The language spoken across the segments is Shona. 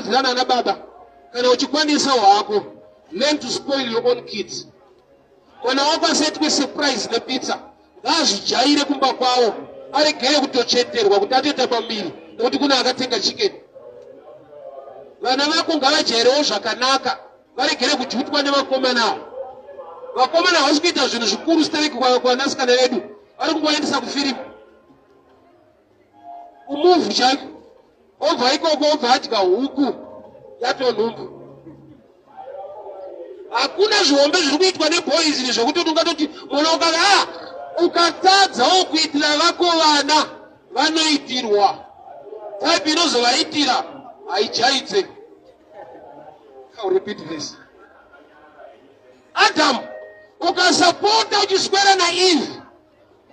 kudzidzana na baba kana uchikwanisa wako. Learn to spoil your own kids. Mwana wako aseti surprise na pizza ngazvijaire kumba kwawo aregere kutocheterwa kuti atoita pambiri nokuti kuna akatenga chicken. Vana vako ngavajairewo zvakanaka varegere kudyutwa nevakomana avo. Vakomana havasi kuita zvinhu zvikuru stereki kwanasikana vedu, vari kungoendesa kufirimu umuvhu chaiko. Obva ikoko obva adya huku yatonhumbu. Hakuna zvihombe zviri kuitwa neboys izvi zvokuti ungatoti mwana ukava ukatadzawo kuitira vako vana vanoitirwa. Type inozovaitira haijaidze. I'll repeat this. Adam ukasapota uchiswera na Eve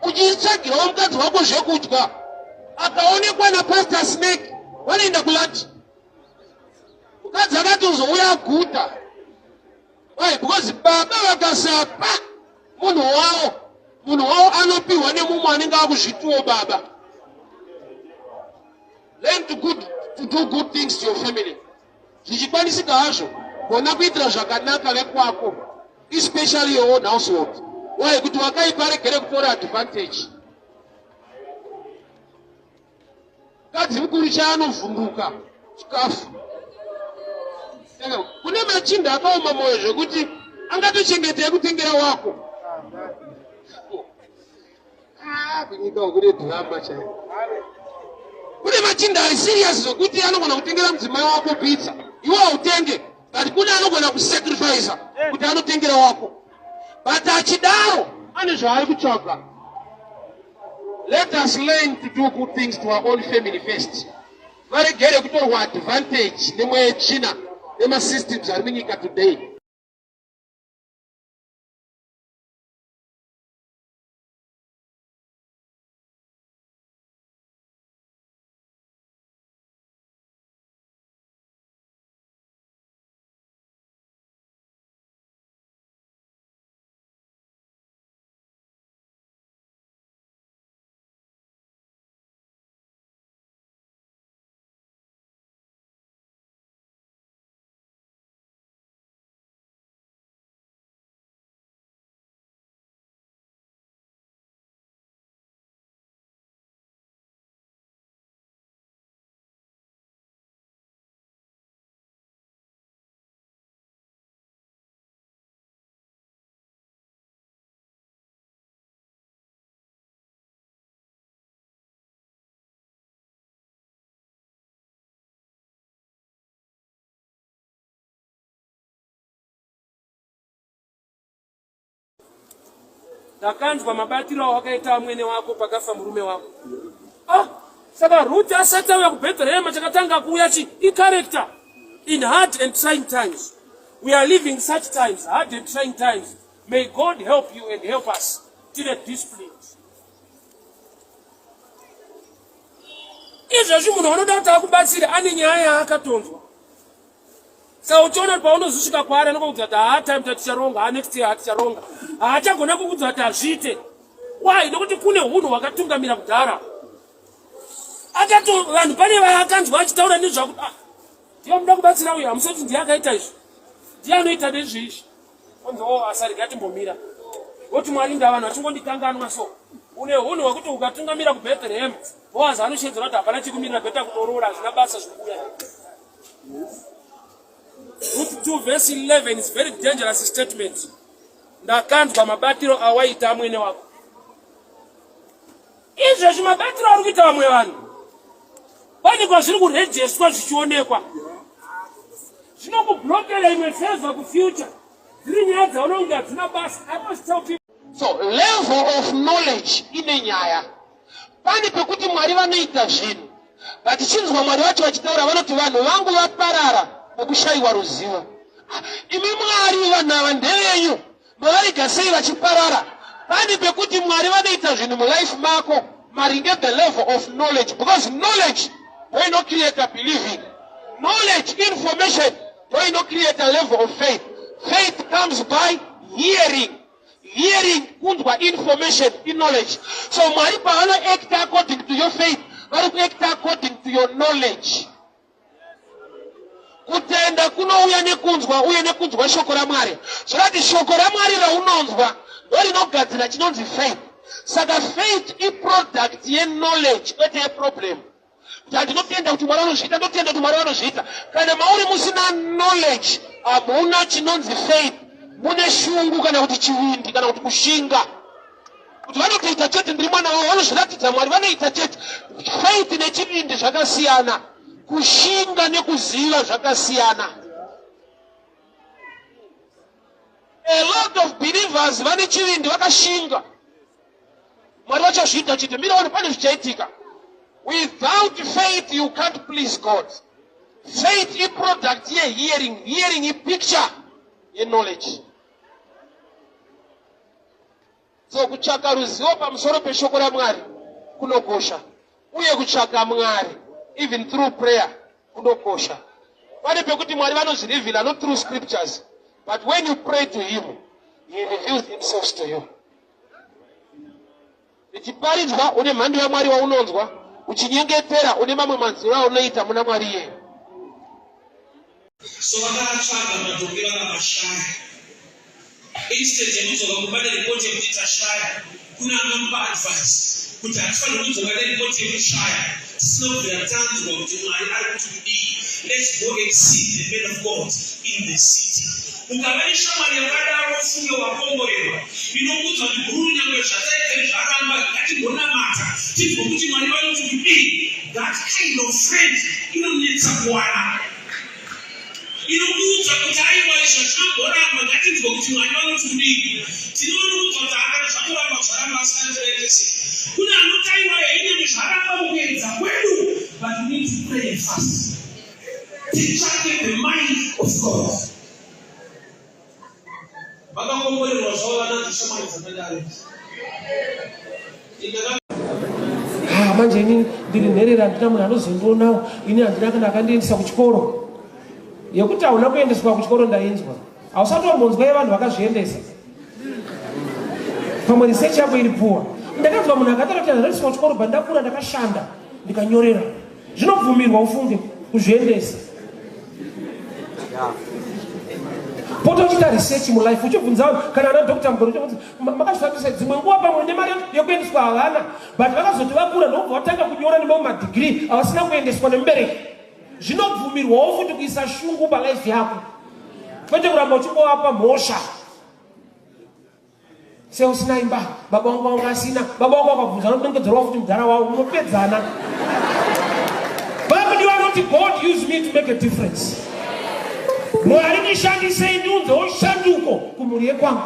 uchitsvagirawo mukadzi wako zvekudya akaonekwa naPastor Snake vanoenda kulati. Mukadzi akatozouya aguta. Why? Because baba vakasapa munhu wavo anopiwa nemumwe anenge akuzvituwo baba. Learn to do good things to your family. Zvichikwanisika hazvo kona kuitira zvakanaka vekwako, especially your own household. Why? Kuti wakaipa regere kutora advantage. Kadzi mukuru chaanovhunduka chikafu. Kune machinda akaoma moyo zvekuti angatochengetei kutengera wako. Kunyika wakune drama chaiyo. Kune machinda ari serious zvokuti anogona kutengera mudzimai wako pizza iwe hautenge, but kune anogona kusacrifice kuti anotengera wako. But achidaro ane zvaari kutsvaga. Let us learn to do good things to our own family first. Varegere kutorwa advantage nemwe China nemasystems ari munyika today. Ndakanzwa mabatiro awakaita amwene wako pakafa murume wako. Saka Ruth asati auya kuBethlehem chakatanga kuuya character in hard and trying times. We are living such times, hard and trying times. May God help you and help us till the disciplines. Izvozvi munhu anoda kuti akubatsire ane nyaya yaakatonzwa. Saka uchiona paunozosvika kwaari anokudza kuti time taticharonga, next year haticharonga. Haachagona kukudza kuti hazviite. Why? Nokuti kune hunhu hwakatungamira kudhara. Vanhu pane vaakanzwa achitaura nezvakuti ndiye muda kubatsira uyu, hamusati ndiye akaita izvi. Ndiye anoita nezvizvi. Onzo asarega timbomira. Ngoti Mwari ndavanhu achingondikanganwa so. Une hunhu hwekuti ukatungamira kuBethlehem, Boazi anoshedzera kuti hapana chikumirira bheta kudorora, hazvina basa zvikuuya. Ruth 2 verse 11 is very dangerous statement. Ndakanzwa mabatiro awaita amwene wako. Izvozvi mabatiro ari kuita vamwe vanhu. Pane kwazviri kurejeswa zvichionekwa. Zvinokublokera imwe favor kufuture. Dziri nyaya dzaunonge hadzina basa. I must tell people. So level of knowledge ine nyaya. Pane pekuti Mwari vanoita zvinhu. But chinzwa Mwari vacho vachitaura vanoti vanhu vangu vaparara nokushayiwa ruzivo. Imi Mwari vanhu ava ndevenyu. Mavarega sei vachiparara. Pane pekuti Mwari vanoita zvinhu mulife mako maringe the level of knowledge. Because knowledge will not create a believing. Knowledge, information will not create a level of faith. Faith comes by hearing. Hearing kundwa information in knowledge. So Mwari paano act according to your faith, vari act according to your knowledge. kutenda kunouya nekunzwa shoko raMwari. Zvakati shoko raMwari raunonzwa ndorinogadzira chinonzi faith. Saka faith iproduct ye-knowledge, kwete ye-problem. Kuti handinotenda kuti Mwari vanozviita, ndotenda kuti Mwari vanozviita. Kana mauri musina knowledge, hamuna chinonzi faith. Mune shungu kana kuti chivindi kana kuti kushinga. Kuti vanotoita chete ndiri mwana wavo, vanozviratidza Mwari, vanoita chete. Faith nechivindi zvakasiyana. Kushinga nekuziva zvakasiyana. A lot of believers vane chivindi vakashinga. Mwari vachazviita chete, miraone pane zvichaitika. Without faith you can't please God. Faith is product ye hearing a picture, ye knowledge. So kutsvaka ruzivo pamusoro peshoko raMwari kunokosha. Uye kutsvaka Mwari even through prayer kunokosha. Pane pekuti Mwari vanozvirevhera not through scriptures, but when you pray to him, he reveals himself to you. Ichiparidzwa une mhando yaMwari waunonzwa, uchinyengetera une mamwe manziro aunoita muna Mwari yeye. So vakatsvaga madhoki vakavashaya. Instead yekudzoka kumba neripoti yekuti tashaya, kuna akamupa advice kuti hatifaniri kudzoka neripoti yekushaya tisina kubvira tanzwa kuti Mwari ari kuti kudii. Let's go and see the man of God in the city. Ukava neshamwari yakadaro ufunge wakomborerwa, inokudzwa kuti guru nyangwe zvataite zvaramba ngatigonamata tinzwa kuti Mwari vanoti kudii. That kind of friend inonetsa kuwana. Inokuudza kuti aiwa izvo zvinogoramba ngatinzwa kuti Mwari vanoti kudii. Tinonokuudza kuti akati zvatoramba zvaramba asinganzerengesi. Kune anoti aiwa henyenge zvaramba mukuedza kwedu, but we need to pray fast. Titsvake the mind of God. Vakakomborerwa zvavo vana dzishamwari dzakadaro. Manje ini ndiri nherera handina munhu anozondionawo, ini handina kana akandiendesa kuchikoro. Yekuti hauna kuendeswa kuchikoro ndainzwa. Hausatombonzwa yevanhu vakazviendesa. Pamwe research yako iripuwa. Ndakanzwa munhu akataura kuti handiswa kuchikoro bva ndakura ndakashanda ndikanyorera. Zvinobvumirwa ufunge kuzviendesa. Poto uchita research mulife uchibvunza kana ana Dr. Mugoro uchibvunza makazvifambisa dzimwe nguva pamwe nemari yekuendeswa havana, but vakazoti vakura ndobva vatanga kunyora nemamwe madegree avasina kuendeswa nemubereki. Zvinobvumirwawo futi kuisa shungu palife yako, kwete kuramba uchingovapa mhosva. Seusina imba, baba vangu vanga asina, baba vangu vakabvunza vanodongedzerwa futi mudhara wavo, munopedzana. Bible vanoti God used me to make a difference. Mwari ndishandisei ndiunzewo shanduko kumhuri yekwangu.